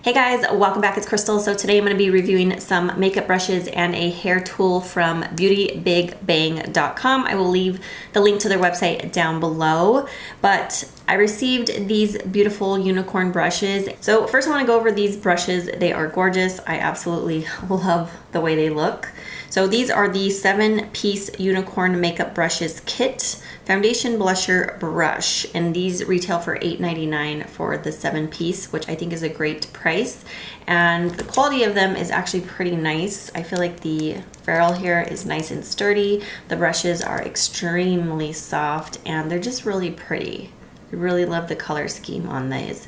Hey guys, welcome back. It's Krystal. So today I'm going to be reviewing some makeup brushes and a hair tool from BigbANG.com. I will leave the link to their website down below. But I received these beautiful unicorn brushes. So first I want to go over these brushes. They are gorgeous. I absolutely love the way they look. So these are the 7-piece unicorn makeup brushes kit, foundation blusher brush, and these retail for $8.99 for the 7-piece, which I think is a great price. And the quality of them is actually pretty nice. I feel like the ferrule here is nice and sturdy. The brushes are extremely soft and they're just really pretty. I really love the color scheme on these.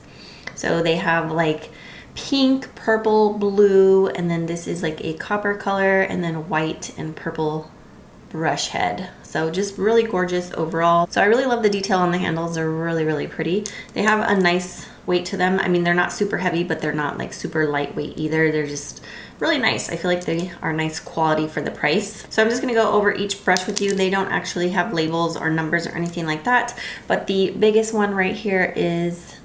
So they have like pink, purple, blue, and then this is like a copper color, and then white and purple brush head. So just really gorgeous overall. So I really love the detail on the handles. They're really, really pretty. They have a nice weight to them. I mean, they're not super heavy, but they're not like super lightweight either. They're just really nice. I feel like they are nice quality for the price. So I'm just gonna go over each brush with you. They don't actually have labels or numbers or anything like that, but the biggest one right here is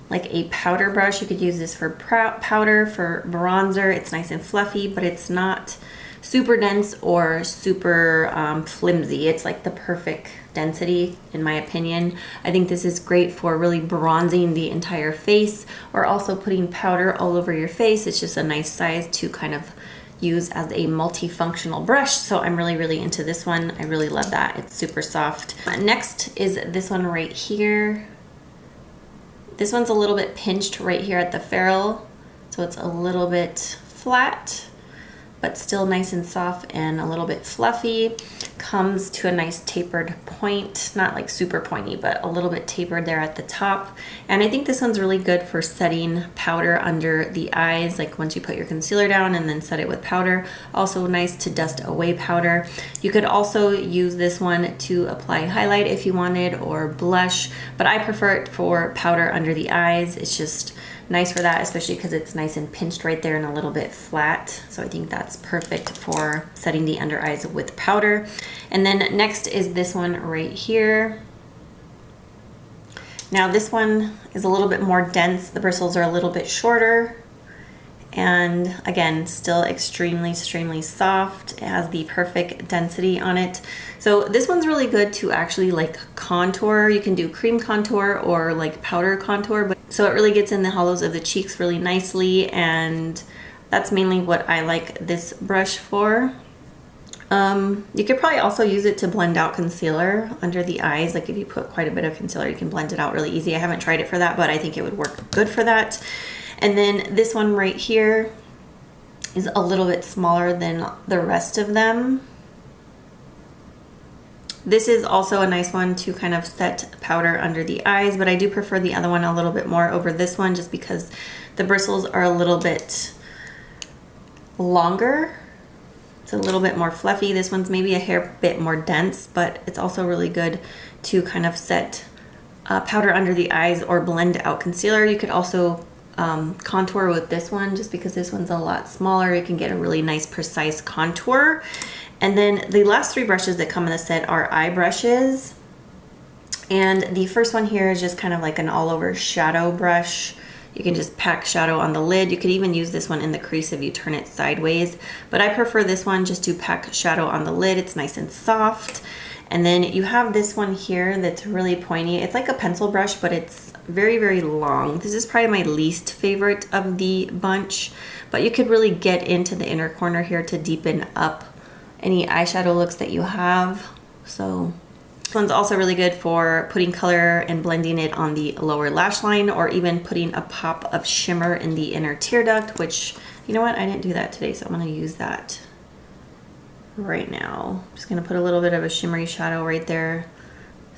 like a powder brush. You could use this for powder, for bronzer. It's nice and fluffy, but it's not super dense or super flimsy. It's like the perfect density in my opinion. I think this is great for really bronzing the entire face or also putting powder all over your face. It's just a nice size to kind of use as a multifunctional brush. So I'm really, really into this one. I really love that. It's super soft. Next is this one right here. This one's a little bit pinched right here at the ferrule, so it's a little bit flat, but still nice and soft and a little bit fluffy. Comes to a nice tapered point, not like super pointy, but a little bit tapered there at the top. And I think this one's really good for setting powder under the eyes, like once you put your concealer down and then set it with powder. Also nice to dust away powder. You could also use this one to apply highlight if you wanted, or blush, but I prefer it for powder under the eyes. It's just nice for that, especially because it's nice and pinched right there and a little bit flat. So I think that's perfect for setting the under eyes with powder. And then next is this one right here. Now this one is a little bit more dense. The bristles are a little bit shorter. And again, still extremely soft. It has the perfect density on it. So this one's really good to actually like contour. You can do cream contour or like powder contour, but so it really gets in the hollows of the cheeks really nicely, and that's mainly what I like this brush for. You could probably also use it to blend out concealer under the eyes. Like if you put quite a bit of concealer, you can blend it out really easy. I haven't tried it for that, but I think it would work good for that. And then this one right here is a little bit smaller than the rest of them. This is also a nice one to kind of set powder under the eyes, but I do prefer the other one a little bit more over this one just because the bristles are a little bit longer. It's a little bit more fluffy. This one's maybe a hair bit more dense, but it's also really good to kind of set powder under the eyes or blend out concealer. You could also contour with this one just because this one's a lot smaller. You can get a really nice precise contour. And then the last 3 brushes that come in the set are eye brushes. And the first one here is just kind of like an all-over shadow brush. You can just pack shadow on the lid. You could even use this one in the crease if you turn it sideways. But I prefer this one just to pack shadow on the lid. It's nice and soft. And then you have this one here that's really pointy. It's like a pencil brush, but it's very, very long. This is probably my least favorite of the bunch. But you could really get into the inner corner here to deepen up any eyeshadow looks that you have. So this one's also really good for putting color and blending it on the lower lash line, or even putting a pop of shimmer in the inner tear duct, which, you know what, I didn't do that today, so I'm gonna use that right now. I'm just gonna put a little bit of a shimmery shadow right there.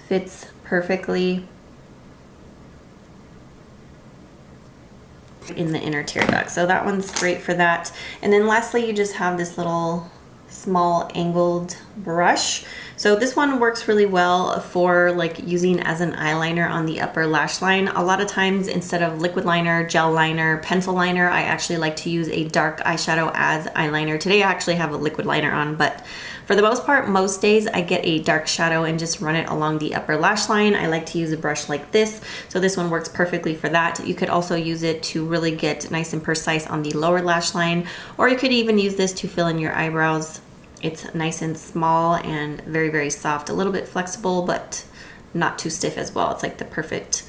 Fits perfectly in the inner tear duct. So that one's great for that. And then lastly, you just have this little small angled brush. So this one works really well for like using as an eyeliner on the upper lash line. A lot of times instead of liquid liner, gel liner, pencil liner, I actually like to use a dark eyeshadow as eyeliner. Today I actually have a liquid liner on, but For the most part, most days I get a dark shadow and just run it along the upper lash line. I like to use a brush like this, so this one works perfectly for that. You could also use it to really get nice and precise on the lower lash line, or you could even use this to fill in your eyebrows. It's nice and small and very, very soft, a little bit flexible, but not too stiff as well. It's like the perfect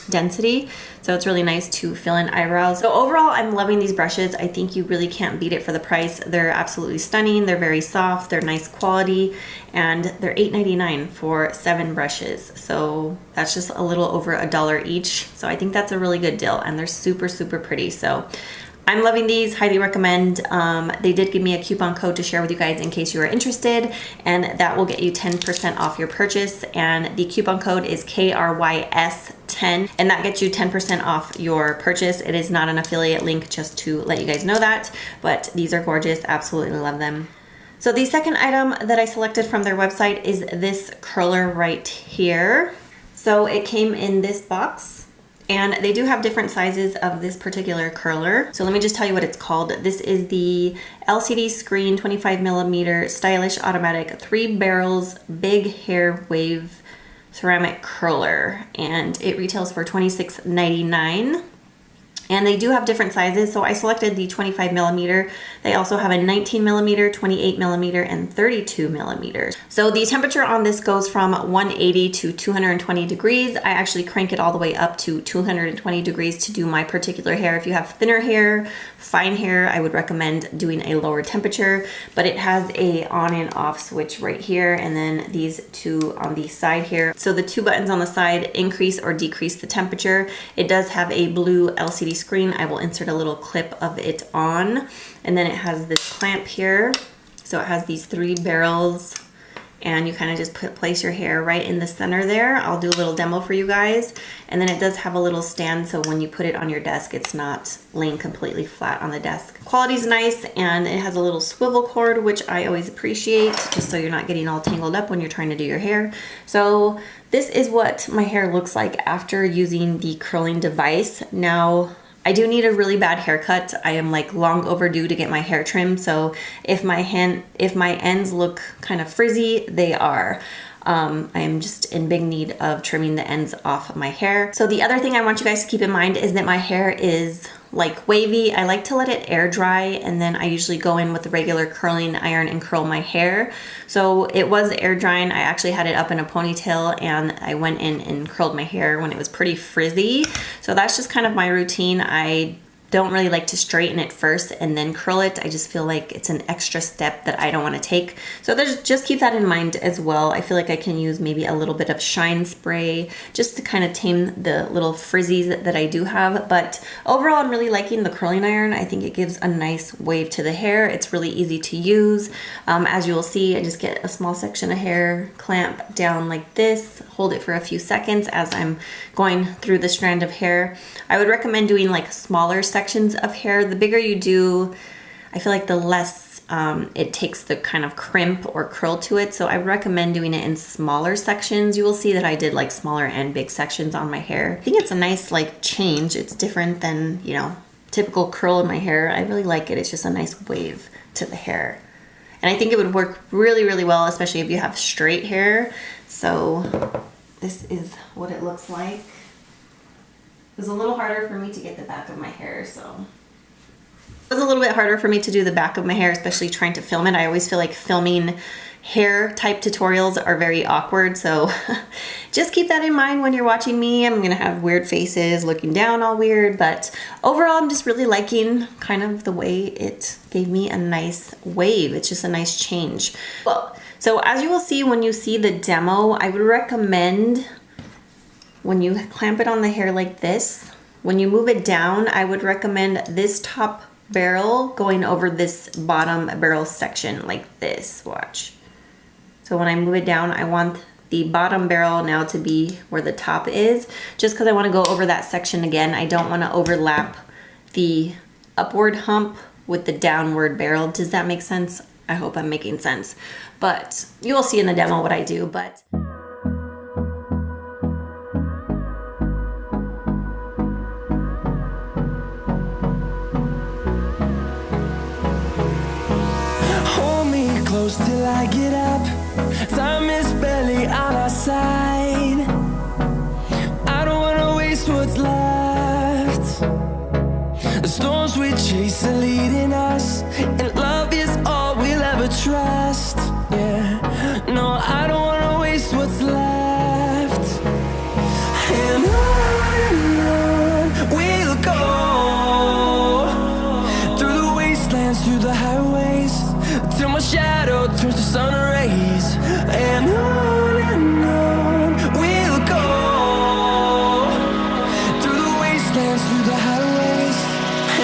density, so it's really nice to fill in eyebrows. So overall, I'm loving these brushes. I think you really can't beat it for the price. They're absolutely stunning. They're very soft, they're nice quality, and they're $8.99 for 7 brushes. So that's just a little over $1 each. So I think that's a really good deal, and they're super, super pretty. So I'm loving these, highly recommend. They did give me a coupon code to share with you guys in case you are interested, and that will get you 10% off your purchase. And the coupon code is KRYS10, and that gets you 10% off your purchase. It is not an affiliate link, just to let you guys know that, but these are gorgeous, absolutely love them. So the second item that I selected from their website is this curler right here. So it came in this box, and they do have different sizes of this particular curler. So let me just tell you what it's called. This is the LCD screen 25mm stylish automatic 3 barrels big hair wave ceramic curler, and it retails for $26.99. And they do have different sizes, so I selected the 25mm. They also have a 19mm, 28mm, and 32mm. So the temperature on this goes from 180 to 220 degrees. I actually crank it all the way up to 220 degrees to do my particular hair. If you have thinner hair, fine hair, I would recommend doing a lower temperature, but it has a on and off switch right here, and then these two on the side here. So the 2 buttons on the side increase or decrease the temperature. It does have a blue LCD screen. I will insert a little clip of it on, and then it has this clamp here. So it has these 3 barrels, and you kind of just place your hair right in the center there. I'll do a little demo for you guys. And then it does have a little stand, so when you put it on your desk, it's not laying completely flat on the desk. Quality's nice, and it has a little swivel cord, which I always appreciate, just so you're not getting all tangled up when you're trying to do your hair. So this is what my hair looks like after using the curling device. Now, I do need a really bad haircut. I am like long overdue to get my hair trimmed, so if my ends look kind of frizzy, they are. I am just in big need of trimming the ends off of my hair. So the other thing I want you guys to keep in mind is that my hair is like wavy. I like to let it air dry, and then I usually go in with a regular curling iron and curl my hair. So it was air drying. I actually had it up in a ponytail, and I went in and curled my hair when it was pretty frizzy. So that's just kind of my routine. I don't really like to straighten it first and then curl it. I just feel like it's an extra step that I don't want to take. So just keep that in mind as well. I feel like I can use maybe a little bit of shine spray just to kind of tame the little frizzies that I do have. But overall, I'm really liking the curling iron. I think it gives a nice wave to the hair. It's really easy to use. As you will see, I just get a small section of hair, clamp down like this, hold it for a few seconds as I'm going through the strand of hair. I would recommend doing like smaller sections of hair. The bigger you do, I feel like the less it takes the kind of crimp or curl to it. So I would recommend doing it in smaller sections. You will see that I did like smaller and big sections on my hair. I think it's a nice like change. It's different than, you know, typical curl in my hair. I really like it. It's just a nice wave to the hair. And I think it would work really, really well, especially if you have straight hair. So this is what it looks like. It was a little harder for me to get the back of my hair, so. It was a little bit harder for me to do the back of my hair, especially trying to film it. I always feel like filming hair type tutorials are very awkward, so just keep that in mind when you're watching me. I'm gonna have weird faces, looking down all weird, but overall I'm just really liking kind of the way it gave me a nice wave. It's just a nice change. Well, so as you will see when you see the demo, I would recommend when you clamp it on the hair like this, when you move it down, I would recommend this top barrel going over this bottom barrel section like this, watch. So when I move it down, I want the bottom barrel now to be where the top is, just because I want to go over that section again. I don't want to overlap the upward hump with the downward barrel. Does that make sense? I hope I'm making sense, but you will see in the demo what I do. But hold me close till I get up. Time is barely on our side. I don't wanna waste what's left. The storms we chase are leading us, and love is all we'll ever trust. Yeah, no, I don't wanna waste what's left. And on we'll go, through the wastelands, through the highways, till my shadow turns to sun rays. And on we'll go, through the wastelands, through the highways,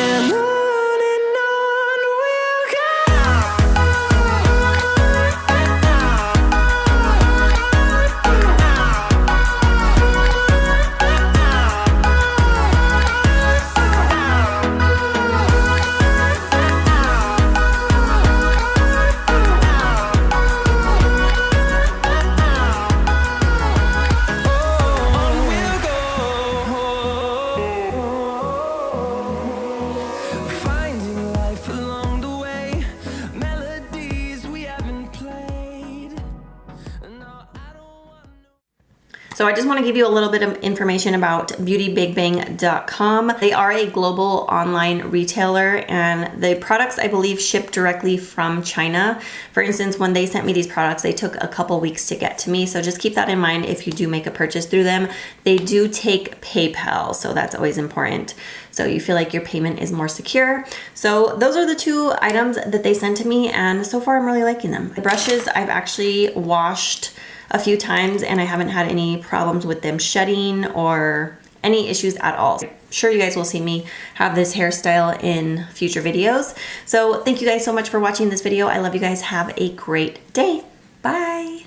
and on we'll go. Finding life along the way, melodies we haven't played. No, I don't want no. So I just want to give you a little bit of information about beautybigbang.com. They are a global online retailer, and the products, I believe, ship directly from China. For instance, when they sent me these products, they took a couple weeks to get to me. So just keep that in mind if you do make a purchase through them. They do take PayPal, so that's always important. So you feel like your payment is more secure. So those are the two items that they sent to me, and so far I'm really liking them. The brushes I've actually washed a few times, and I haven't had any problems with them shedding or any issues at all. I'm sure you guys will see me have this hairstyle in future videos. So thank you guys so much for watching this video. I love you guys. Have a great day. Bye.